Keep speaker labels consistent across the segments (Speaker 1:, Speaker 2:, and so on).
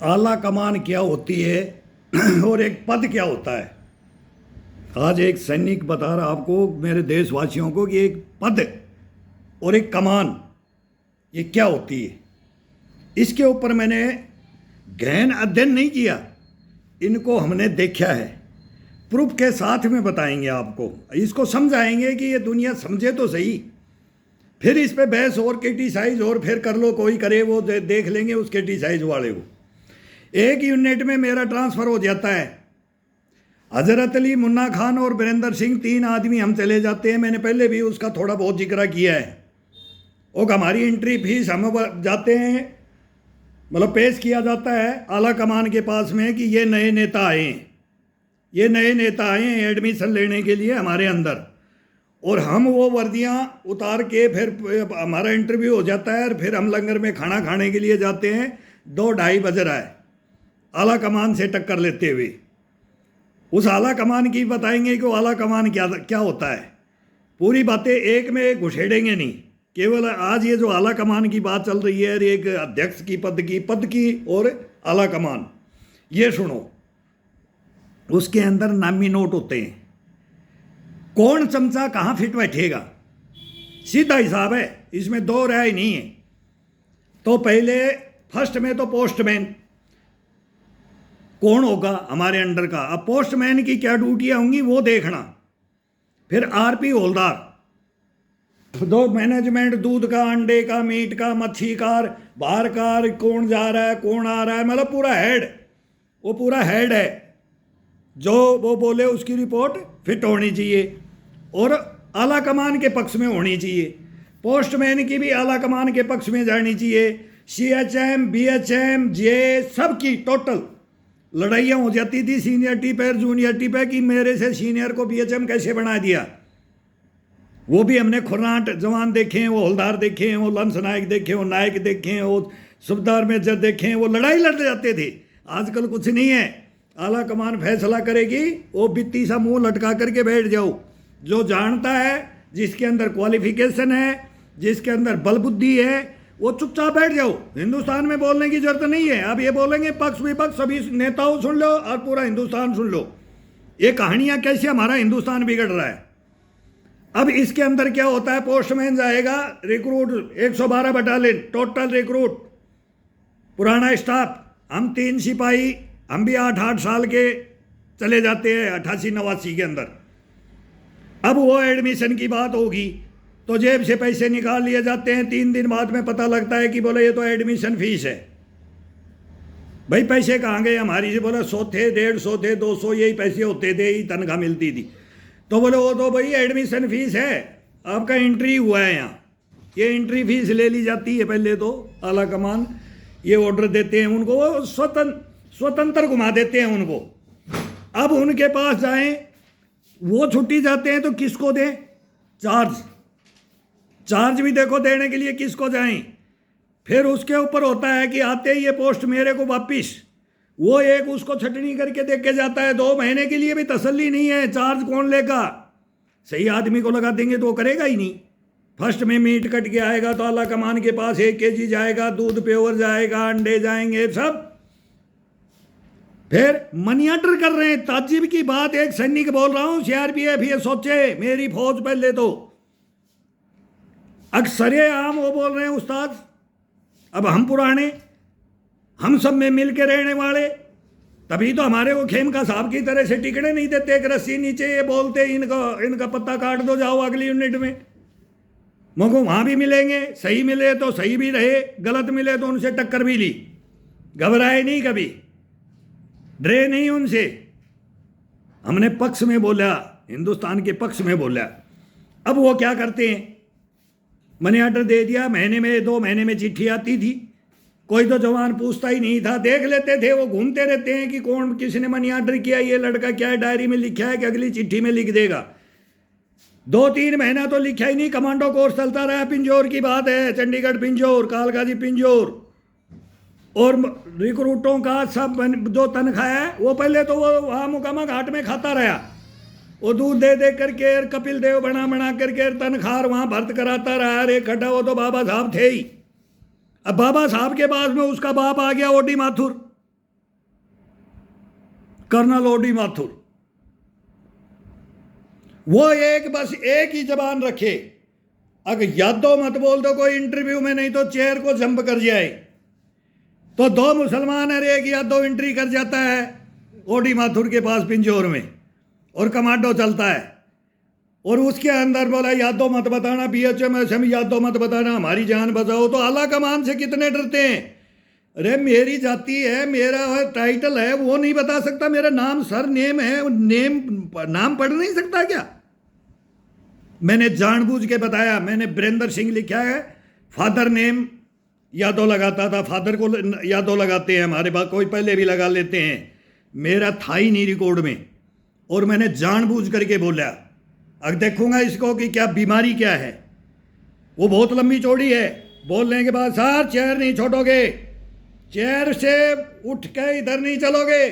Speaker 1: आला कमान क्या होती है और एक पद क्या होता है। आज एक सैनिक बता रहा आपको, मेरे देशवासियों को, कि एक पद और एक कमान ये क्या होती है। इसके ऊपर मैंने गहन अध्ययन नहीं किया, इनको हमने देखा है। प्रूफ के साथ में बताएंगे आपको, इसको समझाएंगे कि ये दुनिया समझे तो सही। फिर इस पे बहस और क्रिटिसाइज और फिर कर लो, कोई करे वो देख लेंगे उस क्रिटिसाइज वाले को। एक यूनिट में मेरा ट्रांसफ़र हो जाता है, हजरत अली, मुन्ना खान और वीरेंद्र सिंह, 3 आदमी हम चले जाते हैं। मैंने पहले भी उसका थोड़ा बहुत जिक्र किया है। और हमारी एंट्री फीस हम जाते हैं, मतलब पेश किया जाता है आला कमान के पास में कि ये नए नेता आए हैं, ये नए नेता आए हैं एडमिशन लेने के लिए हमारे अंदर। और हम वो वर्दियाँ उतार के फिर हमारा इंटरव्यू हो जाता है और फिर हम लंगर में खाना खाने के लिए जाते हैं। 2-2:30 बज रहा है, आला कमान से टक्कर लेते हुए। उस आला कमान की बताएंगे कि वो आला कमान क्या क्या होता है। पूरी बातें एक में घुसेड़ेंगे नहीं, केवल आज ये जो आला कमान की बात चल रही है, एक अध्यक्ष की पद की और आला कमान, ये सुनो। उसके अंदर नामी नोट होते हैं, कौन चमचा कहाँ फिट बैठेगा, सीधा हिसाब है, इसमें दो राय नहीं है। तो पहले फर्स्ट में तो पोस्टमैन कौन होगा हमारे अंडर का। अब पोस्टमैन की क्या ड्यूटियां होंगी वो देखना। फिर आरपी होल्डर, दो मैनेजमेंट, दूध का, अंडे का, मीट का, मच्छी का, बाहर का, कौन जा रहा है कौन आ रहा है, मतलब पूरा हेड, वो पूरा हेड है। जो वो बोले उसकी रिपोर्ट फिट होनी चाहिए और आला कमान के पक्ष में होनी चाहिए। पोस्टमैन की भी आला कमान के पक्ष में जानी चाहिए। CHM, BHM, जे सब की टोटल लड़ाइयाँ हो जाती थी सीनियरिटी पर, जूनियरिटी पर, कि मेरे से सीनियर को BHM कैसे बना दिया। वो भी हमने खुर्राट जवान देखे हैं, वो हवलदार देखे हैं, वो लंस नायक देखे हैं, वो नायक देखे हैं, वो सुबेदार मेजर देखे हैं। वो लड़ाई लड़ जाते थे। आजकल कुछ नहीं है, आला कमान फैसला करेगी, वो बित्ती सा मुंह लटका करके बैठ जाओ। जो जानता है, जिसके अंदर क्वालिफिकेशन है, जिसके अंदर बल बुद्धि है, वो चुपचाप बैठ जाओ। हिंदुस्तान में बोलने की जरूरत नहीं है। अब ये बोलेंगे पक्ष विपक्ष सभी नेताओं सुन लो और पूरा हिंदुस्तान सुन लो, ये कहानियां कैसे हमारा हिंदुस्तान बिगड़ रहा है। अब इसके अंदर क्या होता है, पोस्टमैन जाएगा, रिक्रूट 112 बटालियन टोटल रिक्रूट, पुराना स्टाफ, हम 3 सिपाही, हम भी 8-8 साल के चले जाते हैं 88-89 के अंदर। अब वो एडमिशन की बात होगी तो जेब से पैसे निकाल लिए जाते हैं। 3 दिन बाद में पता लगता है कि बोले ये तो एडमिशन फीस है। भाई पैसे कहाँ गए हमारी से? बोला 100 थे, 150 थे, 200, यही पैसे होते थे, यही तनख्वाह मिलती थी। तो बोले वो तो भाई एडमिशन फीस है, आपका एंट्री हुआ है यहाँ, ये एंट्री फीस ले ली जाती है। पहले तो आला कमान ये ऑर्डर देते हैं उनको, वो स्वतंत्र घुमा देते हैं उनको। अब उनके पास जाएं, वो छुट्टी जाते हैं तो किसको दें? चार्ज भी देखो देने के लिए किसको जाएं। फिर उसके ऊपर होता है कि आते ही ये पोस्ट मेरे को वापिस, वो एक उसको छटनी करके देख के जाता है। 2 महीने के लिए भी तसल्ली नहीं है, चार्ज कौन लेगा? सही आदमी को लगा देंगे तो वो करेगा ही नहीं। फर्स्ट में मीट कट के आएगा तो आला कमान के पास 1 kg जाएगा, दूध प्योर जाएगा, अंडे जाएंगे सब। फिर मनी ऑर्डर कर रहे हैं। ताज्जुब की बात, एक सैनिक बोल रहा हूं, CRPF ये सोचे, मेरी फौज पहले तो अक्सरे आम वो बोल रहे हैं उस्ताद, अब हम पुराने, हम सब में मिल के रहने वाले, तभी तो हमारे को खेमका साहब की तरह से टिकने नहीं देते। एक रस्सी नीचे ये बोलते इनका पत्ता काट दो, जाओ अगली यूनिट में। मगर वहाँ भी मिलेंगे, सही मिले तो सही भी रहे, गलत मिले तो उनसे टक्कर भी ली, घबराए नहीं कभी, डरे नहीं उनसे। हमने पक्ष में बोला, हिंदुस्तान के पक्ष में बोला। अब वो क्या करते हैं, मनी ऑर्डर दे दिया, महीने में 2 महीने में चिट्ठी आती थी, कोई तो जवान पूछता ही नहीं था, देख लेते थे। वो घूमते रहते हैं कि कौन किसने मनी ऑर्डर किया, ये लड़का क्या है, डायरी में लिखा है कि अगली चिट्ठी में लिख देगा। 2-3 महीना तो लिखा ही नहीं, कमांडो कोर्स चलता रहा। पिंजौर की बात है, चंडीगढ़ पिंजौर, कालकाजी पिंजौर, और रिक्रूटों का सब जो तनख्वाह है वो पहले तो वो वहाँ मुकामा घाट में खाता रहा। वो दूध दे दे करके कपिल देव बना करके तनख्वाह वहाँ भर्त कराता रहा। अरे खड्डा, वो तो बाबा साहब थे ही। अब बाबा साहब के पास में उसका बाप आ गया, O D Mathur, colonel O D Mathur, वो एक बस एक ही जबान रखे, अगर यादव मत बोल दो कोई इंटरव्यू में, नहीं तो चेयर को जंप कर जाए। तो दो मुसलमान और एक यादव एंट्री कर जाता है ओडी माथुर के पास पिंजौर में, और कमांडो चलता है, और उसके अंदर बोला यादव मत बताना, बीएचएम यादव मत बताना, हमारी जान बचाओ। तो आला कमान से कितने डरते हैं। अरे मेरी जाति है, मेरा टाइटल है, वो नहीं बता सकता, मेरा नाम सर नेम है, नाम पढ़ नहीं सकता क्या? मैंने जानबूझ के बताया, मैंने वीरेंद्र सिंह लिखा है, फादर नेम यादव लगाता था, फादर को यादव लगाते हैं हमारे पास, कोई पहले भी लगा लेते हैं, मेरा था ही नहीं रिकॉर्ड में, और मैंने जानबूझ करके बोला। अब देखूंगा इसको कि क्या बीमारी क्या है। वो बहुत लंबी चौड़ी है, बोलने के बाद सर चेयर नहीं छोड़ोगे, चेयर से उठ के इधर नहीं चलोगे।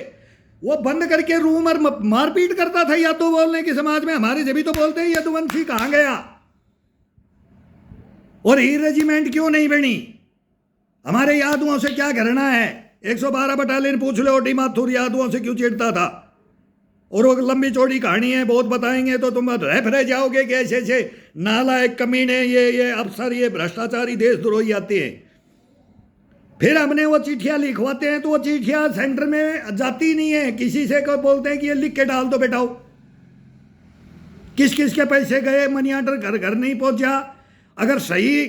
Speaker 1: वो बंद करके रूम और मारपीट करता था यादव बोलने की समाज में। हमारे जब भी तो बोलते हैं यदुवंशी कहाँ गया, और ही रेजिमेंट क्यों नहीं बनी, हमारे यादवों से क्या करना है। 112 बटालियन पूछ लो, ओडी माथुर यादवों से क्यों चिढ़ता था। और वो लंबी चौड़ी कहानी है, बहुत बताएंगे तो तुम रह जाओगे कि ऐसे ऐसे नालायक कमीने, ये अफसर, ये भ्रष्टाचारी देशद्रोही आते हैं। फिर हमने वो चिट्ठियाँ लिखवाते हैं, तो वो चिट्ठियाँ सेंटर में जाती नहीं है, किसी से को बोलते हैं कि ये लिख के डाल दो बेटाओ। किस किस के पैसे गए, मनी ऑर्डर घर घर नहीं पहुंचा। अगर सही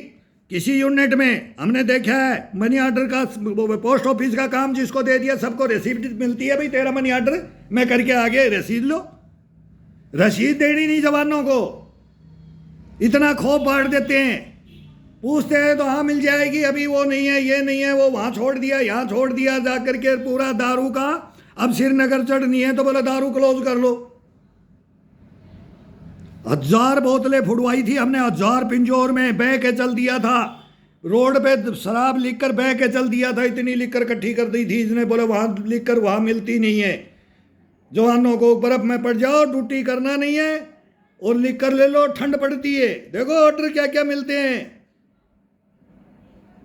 Speaker 1: किसी यूनिट में हमने देखा है मनी ऑर्डर का, पोस्ट ऑफिस का काम जिसको दे दिया सबको रिसीप्ट मिलती है, भाई तेरा मनी ऑर्डर मैं करके आगे रसीद लो। रसीद देनी नहीं जवानों को, इतना खौफ बांट देते हैं। पूछते हैं तो हाँ मिल जाएगी, अभी वो नहीं है, ये नहीं है, वो वहाँ छोड़ दिया, यहाँ छोड़ दिया, जा करके पूरा दारू का अब श्रीनगर चढ़नी है तो बोला दारू क्लोज कर लो। 1000 बोतलें फुड़वाई थी हमने, 1000 पिंजौर में बह के चल दिया था, रोड पे शराब लिखकर बह के चल दिया था, इतनी लिखकर इकट्ठी कर दी थी। इसने बोले वहाँ लिखकर वहाँ मिलती नहीं है, जवानों को बर्फ में पड़ जाओ, ड्यूटी करना नहीं है और लिख कर ले लो, ठंड पड़ती है। देखो ऑर्डर क्या क्या मिलते हैं,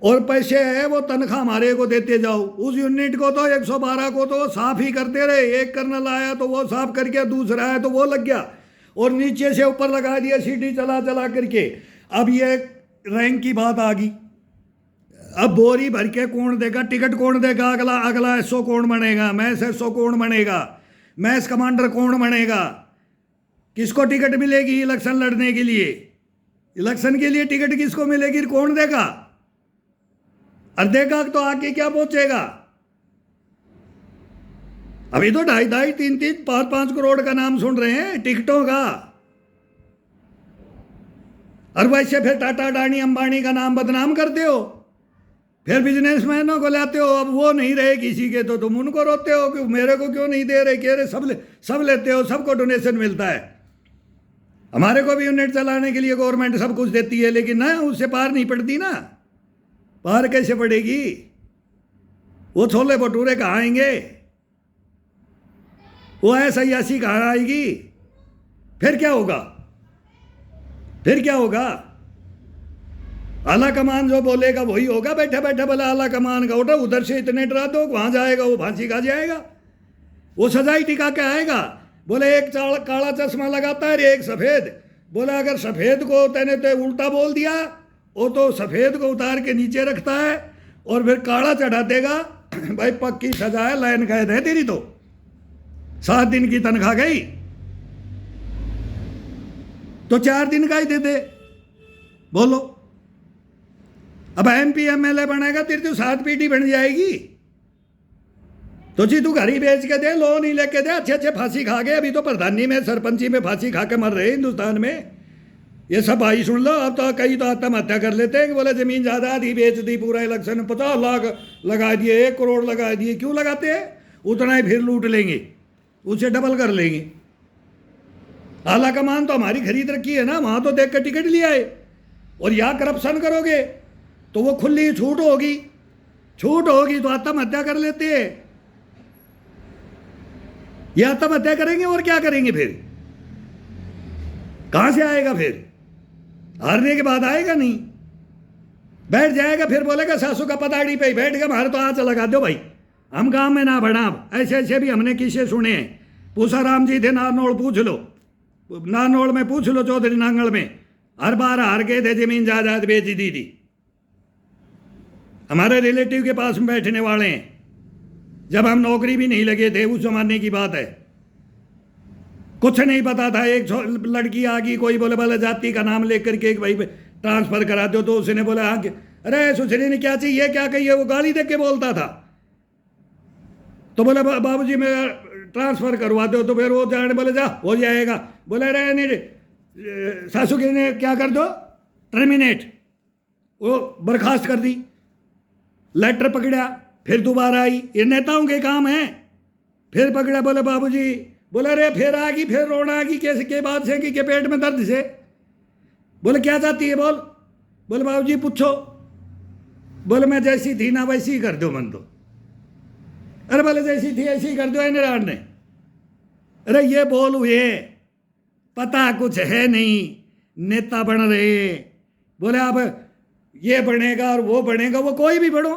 Speaker 1: और पैसे है वो तनख्वाह हमारे को देते जाओ। उस यूनिट को तो 112 को तो साफ ही करते रहे, एक कर्नल आया तो वो साफ करके, दूसरा आया तो वो लग गया, और नीचे से ऊपर लगा दिया सीटी चला चला करके। अब ये रैंक की बात आ गई, अब बोरी भर के कौन देगा, टिकट कौन देगा, अगला अगला एसओ कौन बनेगा, मैस एसओ कौन बनेगा, मैस कमांडर कौन बनेगा, किसको टिकट मिलेगी इलेक्शन लड़ने के लिए, इलेक्शन के लिए टिकट किसको मिलेगी, कौन देगा, और देगा तो आके क्या पहुंचेगा। अभी तो 2.5 3 5 करोड़ का नाम सुन रहे हैं टिकटों का, और वैसे फिर टाटा अडानी अंबानी का नाम बदनाम करते हो, फिर बिजनेसमैनों को लाते हो। अब वो नहीं रहे किसी के तो तुम उनको रोते हो कि मेरे को क्यों नहीं दे रहे, कह रहे सब लेते हो, सबको डोनेशन मिलता है। हमारे को भी यूनिट चलाने के लिए गवर्नमेंट सब कुछ देती है, लेकिन ना उससे पार नहीं पड़ती ना। पार कैसे पड़ेगी, वो छोले भटूरे कहाँ आएंगे, वो ऐसा यासी कहाँ आएगी, फिर क्या होगा, फिर क्या होगा। आला कमान जो बोलेगा वही होगा, बैठे बैठे बोला आला कमान का उठा, उधर से इतने डरा दो, वहां जाएगा वो फांसी खा जाएगा, वो सजाई टिका के आएगा। बोले एक काला चश्मा लगाता है, एक सफेद, बोला अगर सफेद को तेने तो उल्टा बोल दिया, वो तो सफेद को उतार के नीचे रखता है और फिर काला चढ़ा देगा। भाई पक्की सजा है, लाइन कैद है तेरी, तो 7 दिन की तनख्वाह गई, तो 4 दिन का ही दे दे। बोलो अब एमपी एमएलए बनेगा तेरी तो 7 पीढ़ी बन जाएगी, तो जी तू घर ही बेच के दे, लोन ही लेके दे, अच्छे अच्छे फांसी खा गए। अभी तो प्रधानी में सरपंची में फांसी खा के मर रहे हिंदुस्तान में। ये सब भाई सुन लो, अब तो कई तो आत्महत्या कर लेते हैं कि बोले जमीन जायदाद ही बेच दी, पूरा इलेक्शन 50 लाख लगा दिए, 1 करोड़ लगा दिए। क्यों लगाते हैं, उतना ही फिर लूट लेंगे, उसे डबल कर लेंगे। आला कमान तो हमारी खरीद रखी है ना, वहां तो देख कर टिकट लिया है, और यहाँ करप्शन करोगे तो वो खुली छूट होगी, छूट होगी तो आत्महत्या कर लेते हैं। ये आत्महत्या करेंगे और क्या करेंगे, फिर कहां से आएगा, फिर हारने के बाद आएगा नहीं, बैठ जाएगा, फिर बोलेगा सासू का पताड़ी पे बैठ गया, हमारे तो आँच लगा दो भाई, हम गांव में ना बढ़ा। ऐसे ऐसे भी हमने किस्से सुने हैं। पूसाराम जी थे नारनौल, पूछ लो, नारनौल में पूछ लो, चौधरी नांगल में हर बार हार गए थे, जमीन जायदाद बेच दी थी। हमारे रिलेटिव के पास में बैठने वाले हैं, जब हम नौकरी भी नहीं लगे थे, उस जमाने की बात है, कुछ नहीं पता था। एक लड़की आ गई, कोई बोले बोले जाति का नाम लेकर के भाई ट्रांसफर करा दो, तो उसने बोला हाँ, अरे सुसरी ने क्या चाहिए क्या कहिए, वो गाली दे के बोलता था। तो बोले बाबूजी मैं ट्रांसफर करवा दो, तो फिर वो जाने बोले जा हो जाएगा। बोले अरे नहीं, सासू के ने क्या कर दो, टर्मिनेट, वो बर्खास्त कर दी। लेटर पकड़ा, फिर दोबारा आई, ये नेताओं के काम है। फिर पकड़ा, बोले बाबूजी, बोले अरे फिर आ गई, फिर रोना आ गई, कैसे के बाद से कि पेट में दर्द से। बोले क्या चाहती है बोल। बोले बाबूजी पूछो। बोले मैं जैसी थी ना वैसी ही कर दो मन तो। अरे बोले जैसी थी ऐसी ही कर दो निराण ने। अरे ये बोल हुए, पता कुछ है नहीं, नेता बन रहे। बोले अब ये बनेगा और वो बनेगा, वो कोई भी बनो,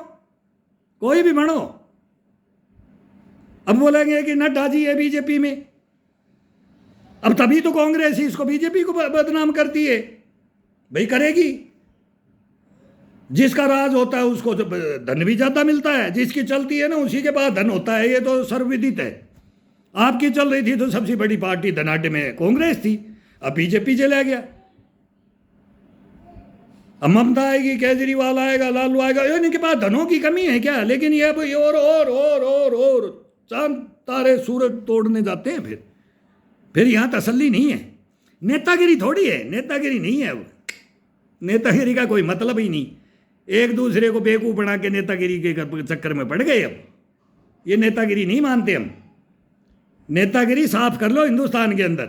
Speaker 1: कोई भी बनो। अब बोलेंगे कि नड्डा जी है बीजेपी में, अब तभी तो कांग्रेस ही इसको बीजेपी को बदनाम करती है। भाई करेगी, जिसका राज होता है उसको धन भी ज्यादा मिलता है, जिसकी चलती है ना उसी के पास धन होता है, ये तो सर्वविदित है। आपकी चल रही थी तो सबसे बड़ी पार्टी धनाढ्य में कांग्रेस थी, अब बीजेपी चला गया। अब ममता आएगी, केजरीवाल आएगा, लालू आएगा, इनके पास धनों की कमी है क्या? लेकिन ये और चांद तारे सूरज तोड़ने जाते हैं। फिर यहाँ तसल्ली नहीं है। नेतागिरी थोड़ी है, नेतागिरी नहीं है। वो नेतागिरी का कोई मतलब ही नहीं। एक दूसरे को बेवकूफ बना के नेतागिरी के चक्कर में पड़ गए। अब ये नेतागिरी नहीं मानते हम। नेतागिरी साफ कर लो हिंदुस्तान के अंदर,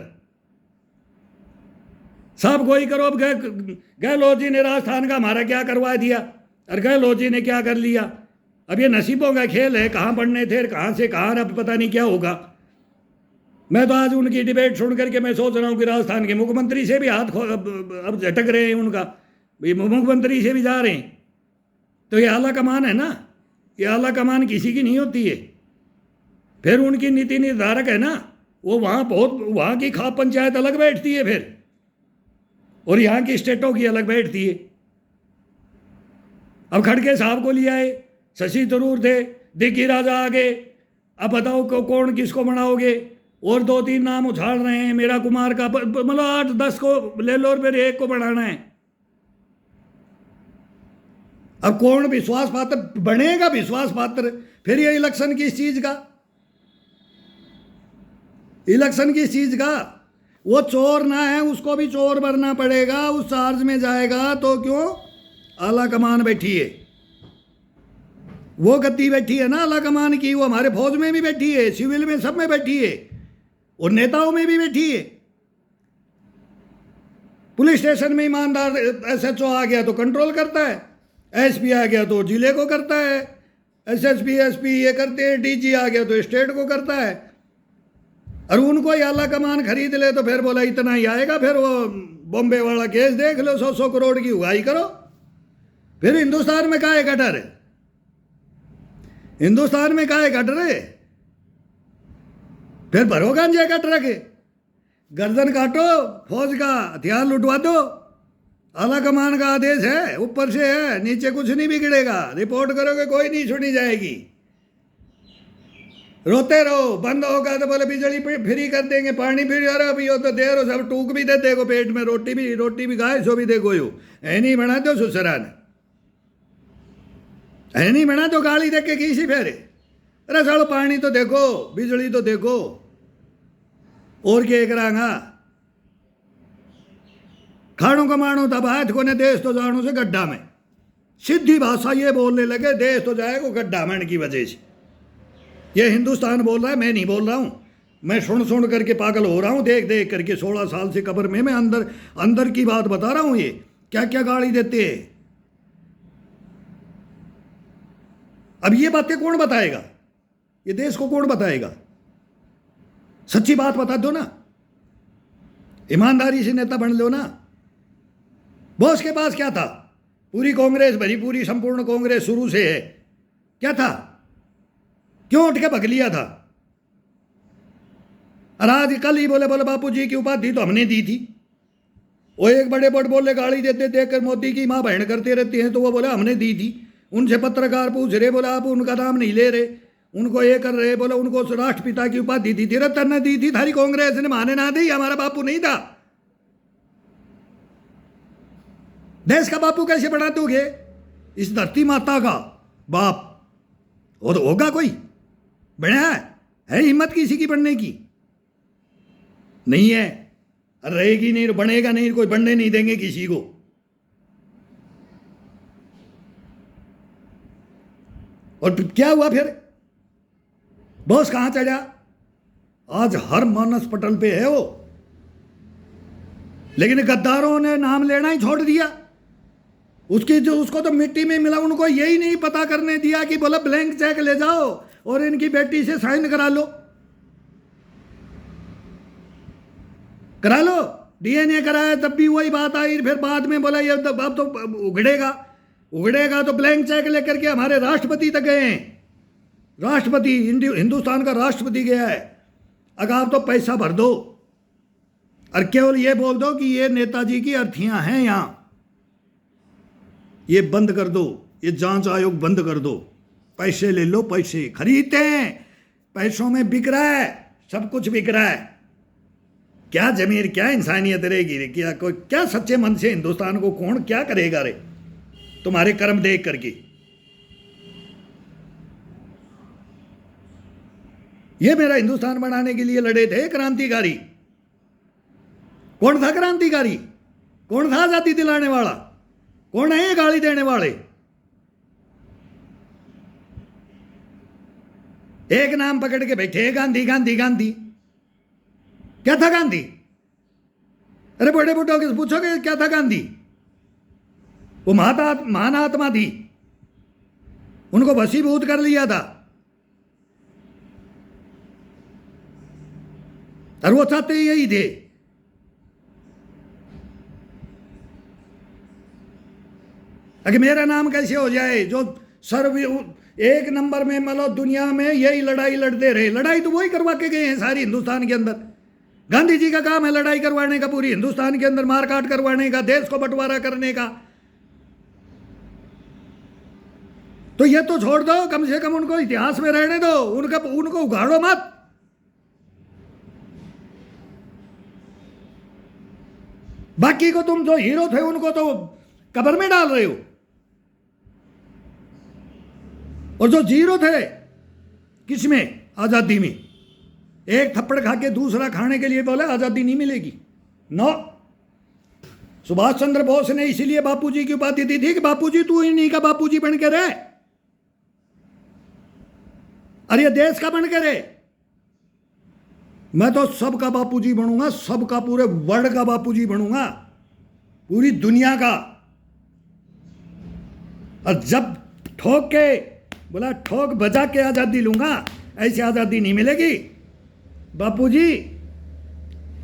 Speaker 1: सब कोई करो। अब गहलोत जी ने राजस्थान का हमारा क्या करवा दिया, और गहलोत जी ने क्या कर लिया। अब ये नसीबों का खेल है, कहाँ पढ़ने थे, कहाँ से कहाँ, अब पता नहीं क्या होगा। मैं तो आज उनकी डिबेट सुन करके मैं सोच रहा हूँ कि राजस्थान के मुख्यमंत्री से भी हाथ अब झटक रहे हैं उनका, मुख्यमंत्री से भी जा रहे हैं। तो ये आला कमान है ना, ये आला कमान किसी की नहीं होती है। फिर उनकी नीति निर्धारक है ना, वो वहाँ की खाप पंचायत अलग बैठती है फिर, और यहाँ की स्टेटों की अलग बैठती है। अब खड़गे साहब को लिया है, शशि थरूर थे, दिग्गी राजा आ गए। अब बताओ कौन किसको बनाओगे? और 2-3 नाम उछाल रहे हैं, मेरा कुमार का, मतलब 8-10 को ले लो और फिर एक को बढ़ाना है। अब कौन विश्वास पात्र बनेगा? विश्वास पात्र फिर ये इलेक्शन किस चीज का? इलेक्शन किस चीज का? वो चोर ना है, उसको भी चोर बनना पड़ेगा, उस चार्ज में जाएगा तो क्यों? आला कमान बैठी है, वो गद्दी बैठी है ना आला कमान की, वो हमारे फौज में भी बैठी है, सिविल में, सब में बैठी है, और नेताओं में भी बैठी है। पुलिस स्टेशन में ईमानदार एसएचओ आ गया तो कंट्रोल करता है, एसपी आ गया तो जिले को करता है, एसएसपी एसपी ये करते हैं, डीजी आ गया तो स्टेट को करता है। और उनको ही आला कमान खरीद ले तो फिर बोला इतना ही आएगा, फिर वो बॉम्बे वाला केस देख लो, 100 करोड़ की उगाही करो। फिर हिंदुस्तान में काहे का डर है? हिंदुस्तान में काहे का डर है? फिर भरो गांजे का ट्रक है, गर्दन काटो, फौज का हथियार लुटवा दो। आला कमान का आदेश है, ऊपर से है, नीचे कुछ नहीं बिगड़ेगा। रिपोर्ट करोगे कोई नहीं सुनी जाएगी। रोते रहो, बंद होगा तो बोले बिजली फ्री कर देंगे, पानी फ्री। अरे अभी हो तो दे रहो, सब टूक भी देते को पेट में, रोटी भी खाए सो भी देखो। यो है नहीं बना दो सुसरा ने, है नहीं बना दो गाली देख के किसी फेरे। अरे चलो पानी तो देखो, बिजली तो देखो, और क्या करांगा? खाणो कमाणो तब हाथ को ने देश तो जानो से गड्ढा में। सीधी भाषा ये बोलने लगे, देश तो जाएगा गड्ढा में की वजह से। ये हिंदुस्तान बोल रहा है, मैं नहीं बोल रहा हूँ। मैं सुन करके पागल हो रहा हूँ, देख देख करके। 16 साल से कब्र में मैं अंदर की बात बता रहा हूँ। ये क्या क्या गाली देते हैं। अब ये बातें कौन बताएगा? ये देश को कौन बताएगा? सच्ची बात बता दो ना, ईमानदारी से नेता बन लो ना। बॉस के पास क्या था? पूरी कांग्रेस भरी, पूरी संपूर्ण कांग्रेस शुरू से है, क्या था? क्यों उठ के भग लिया था? और आज कल ही बोले बापू जी की उपाधि तो हमने दी थी। वो एक बड़े बड़ बोले गाली देते देखकर मोदी की माँ बहन करते रहती हैं, तो वो बोले हमने दी थी। उनसे पत्रकार पूछ रहे, बोले आप उनका नाम नहीं ले रहे, उनको ये कर रहे, बोले उनको राष्ट्रपिता की उपाधि दी थी। रतन ने दी थी, थारी कांग्रेस ने माने ना दी, हमारा बापू नहीं था। देश का बापू कैसे बना दोगे? इस धरती माता का बाप वो तो होगा कोई बना है हिम्मत किसी की बनने की? नहीं है, रहेगी नहीं, बनेगा नहीं, कोई बनने नहीं देंगे किसी को। और क्या हुआ फिर? बॉस कहां चढ़ा? आज हर मानस पटल पे है वो, लेकिन गद्दारों ने नाम लेना ही छोड़ दिया। उसको तो मिट्टी में मिला, उनको यही नहीं पता करने दिया कि बोला ब्लैंक चेक ले जाओ और इनकी बेटी से साइन करा लो, डीएनए कराया तब भी वही बात आई। फिर बाद में बोला ये अब तो उगड़ेगा तो ब्लैंक चेक लेकर के हमारे राष्ट्रपति तक गए हैं। राष्ट्रपति हिंदुस्तान का राष्ट्रपति गया है। अगर आप तो पैसा भर दो और केवल ये बोल दो कि ये नेताजी की अर्थियां हैं, यहां ये बंद कर दो, ये जांच आयोग बंद कर दो, पैसे ले लो, पैसे खरीदते हैं, पैसों में बिक रहा है, सब कुछ बिक रहा है। क्या जमीर, क्या इंसानियत रहेगी रे? क्या सच्चे मन से हिंदुस्तान को कौन क्या करेगा रे तुम्हारे कर्म देख करके? ये मेरा हिंदुस्तान बनाने के लिए लड़े थे क्रांतिकारी। कौन था क्रांतिकारी? कौन था आजादी दिलाने वाला? कौन है ये गाली देने वाले? एक नाम पकड़ के बैठे, गांधी गांधी गांधी। क्या था गांधी? अरे बड़े बुढ़ों के पूछोगे क्या था गांधी? वो महान आत्मा थी, उनको वशीभूत कर लिया था और वो चाहते यही थे। अगर मेरा नाम कैसे हो जाए जो सर्व एक नंबर में, मतलब दुनिया में यही लड़ाई लड़ते रहे। लड़ाई तो वही करवा के गए हैं सारी हिंदुस्तान के अंदर। गांधी जी का काम है लड़ाई करवाने का, पूरी हिंदुस्तान के अंदर मारकाट करवाने का, देश को बंटवारा करने का। तो ये तो छोड़ दो, कम से कम उनको इतिहास में रहने दो, उनको उगाड़ो मत। बाकी को तुम जो हीरो थे उनको तो कब्र में डाल रहे हो, और जो जीरो थे किसमें? आजादी में। एक थप्पड़ खा के दूसरा खाने के लिए बोले आजादी नहीं मिलेगी। नो, सुभाष चंद्र बोस ने इसीलिए बापूजी की उपाधि दी थी कि बापूजी तू इन्हीं का बापूजी बन के रहे, और ये देश का बन के रहे। मैं तो सबका बापूजी बनूंगा, सबका, पूरे वर्ल्ड का बापूजी बनूंगा, पूरी दुनिया का। और जब ठोक के बोला ठोक बजा के आजादी लूंगा, ऐसी आजादी नहीं मिलेगी बापूजी।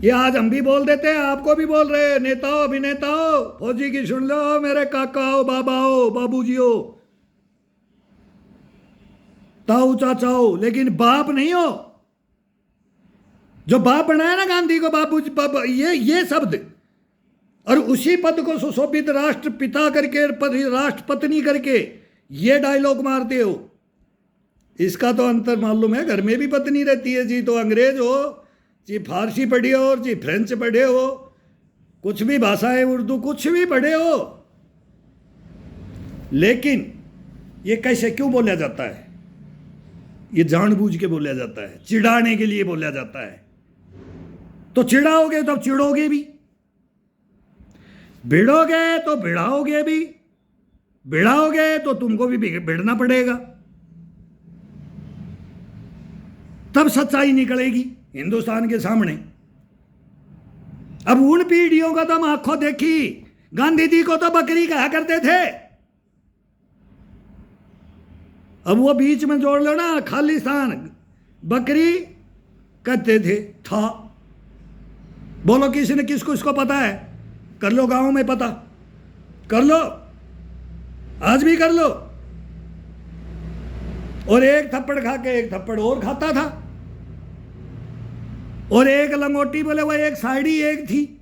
Speaker 1: ये आज हम भी बोल देते हैं, आपको भी बोल रहे, नेताओं अभिनेताओं, फौजी की सुन लो, मेरे काकाओ, बाबाओ, बाबूजियो, ताऊ चाचाओ, लेकिन बाप नहीं हो। जो बाप बनाया ना गांधी को, बापूजी, बाबा, ये शब्द, और उसी पद को सुशोभित राष्ट्रपिता करके, राष्ट्रपत्नी करके ये डायलॉग मारते हो। इसका तो अंतर मालूम है, घर में भी पत्नी रहती है जी, तो अंग्रेज हो जी, फारसी पढ़े हो जी, फ्रेंच पढ़े हो, कुछ भी भाषा है, उर्दू कुछ भी पढ़े हो, लेकिन ये कैसे क्यों बोला जाता है? ये जानबूझ के बोला जाता है, चिढ़ाने के लिए बोला जाता है। तो चिढ़ाओगे तो चिढ़ोगे भी, भिड़ोगे तो भिड़ाओगे भी, भिड़ाओगे तो तुमको भी भिड़ना पड़ेगा, तब सच्चाई निकलेगी हिंदुस्तान के सामने। अब उन पीढ़ियों का तो हम आंखों देखी, गांधी जी को तो बकरी कहा करते थे, अब वो बीच में जोड़ लो ना, खालिस्तान, बकरी कहते थे था। बोलो किसी ने किसको इसको पता है? कर लो गांव में पता, कर लो, आज भी कर लो। और एक थप्पड़ खा के एक थप्पड़ और खाता था। और एक लंगोटी बोले वो एक साड़ी एक थी,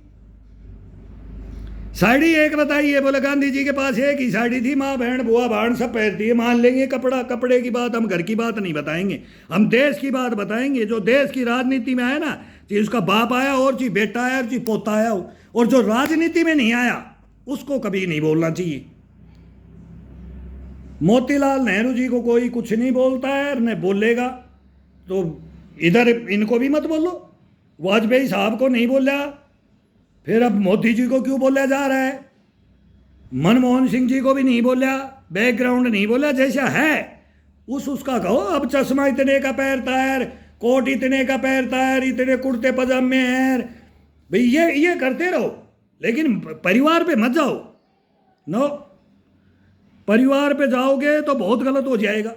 Speaker 1: साड़ी एक बताइए, बोले गांधी जी के पास एक ही साड़ी थी, माँ बहन बुआ भाण सब पहनती है, मान लेंगे कपड़ा, कपड़े की बात, हम घर की बात नहीं बताएंगे, हम देश की बात बताएंगे। जो देश की राजनीति में आया ना, चाहे उसका बाप आया और चाहे बेटा आया और चाहे पोता आया हो, और जो राजनीति में नहीं आया उसको कभी नहीं बोलना चाहिए। मोतीलाल नेहरू जी को कोई कुछ नहीं बोलता है, न बोलेगा, तो इधर इनको भी मत बोलो। वाजपेयी साहब को नहीं बोला, फिर अब मोदी जी को क्यों बोला जा रहा है? मनमोहन सिंह जी को भी नहीं बोला, बैकग्राउंड नहीं बोला, जैसा है उसका कहो। अब चश्मा इतने का पहनता है, कोट इतने का पहनता है, इतने कुर्ते पजामे हैं भाई, ये करते रहो, लेकिन परिवार पे मत जाओ। नो, परिवार पे जाओगे तो बहुत गलत हो जाएगा।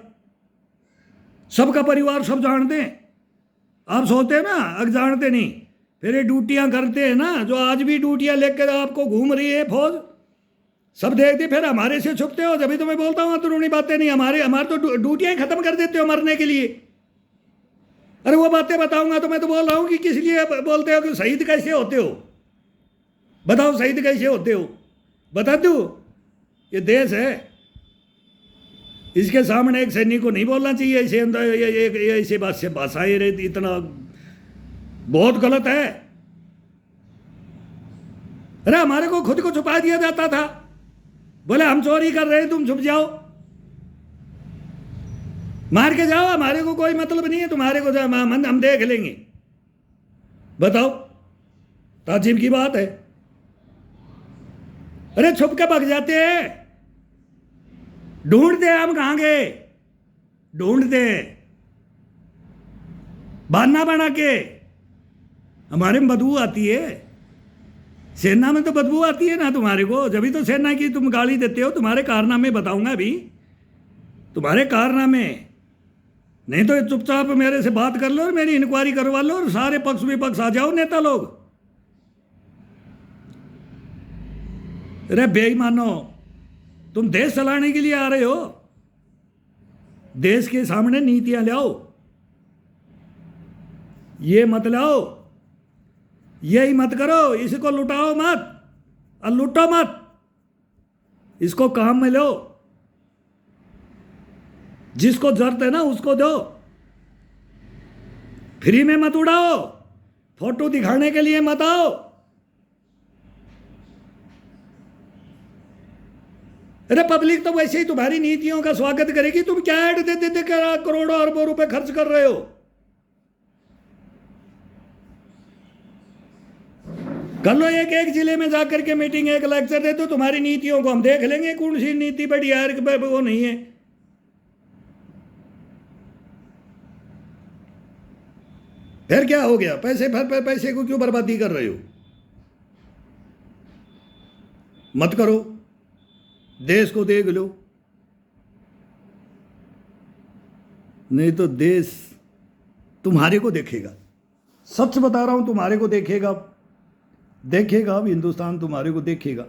Speaker 1: सबका परिवार सब जानते हैं, आप सोते हैं ना, अगर जानते नहीं, फिर ये ड्यूटियां करते हैं ना, जो आज भी ड्यूटियां लेकर आपको घूम रही है फौज, सब देखते, फिर हमारे से छुपते हो। जब तो मैं बोलता हूँ अंदरूनी बातें नहीं, हमारे तो ड्यूटियां खत्म कर देते हो मरने के लिए। अरे वो बातें बताऊंगा तो मैं तो बोल रहा हूँ कि किस लिए बोलते हो कि शहीद कैसे होते हो, बताओ शहीद कैसे होते हो, बता दो। ये देश है, इसके सामने एक सैनिक को नहीं बोलना चाहिए ऐसे अंदर ऐसे बात से भाषाएं रहती, इतना बहुत गलत है। अरे हमारे को खुद को छुपा दिया जाता था, बोले हम चोरी कर रहे हैं तुम छुप जाओ, मार के जाओ, हमारे को कोई मतलब नहीं है, तुम्हारे को हम देख लेंगे। बताओ, ताजीब की बात है। अरे छुप के भाग जाते हैं, ढूंढते हैं हम कहाँ गए, ढूंढते हैं बहाना बना के। हमारे में बदबू आती है, सेना में तो बदबू आती है ना तुम्हारे को, जब भी तो सेना की तुम गाली देते हो। तुम्हारे कारनामे बताऊंगा अभी, तुम्हारे कारनामे, नहीं तो चुपचाप मेरे से बात कर लो और मेरी इंक्वायरी करवा लो और सारे पक्ष विपक्ष आ जाओ नेता लोग। अरे बेईमानो, तुम देश चलाने के लिए आ रहे हो, देश के सामने नीतियां लाओ, ये मत लाओ, यही मत करो, इसको लुटाओ मत और लूटो मत, इसको काम में लो, जिसको जरूरत है ना उसको दो, फ्री में मत उड़ाओ, फोटो दिखाने के लिए मत आओ। अरे पब्लिक तो वैसे ही तुम्हारी नीतियों का स्वागत करेगी, तुम क्या ऐड दे दे करोड़ों अरबों रुपए खर्च कर रहे हो। कर लो एक एक जिले में जाकर के मीटिंग, एक लेक्चर दे दो, तुम्हारी नीतियों को हम देख लेंगे कौन सी नीति बढ़िया है, वो नहीं है। फिर क्या हो गया, पैसे को क्यों बर्बादी कर रहे हो? मत करो, देश को देख लो, नहीं तो देश तुम्हारे को देखेगा। सच बता रहा हूं, तुम्हारे को देखेगा, अब हिंदुस्तान तुम्हारे को देखेगा।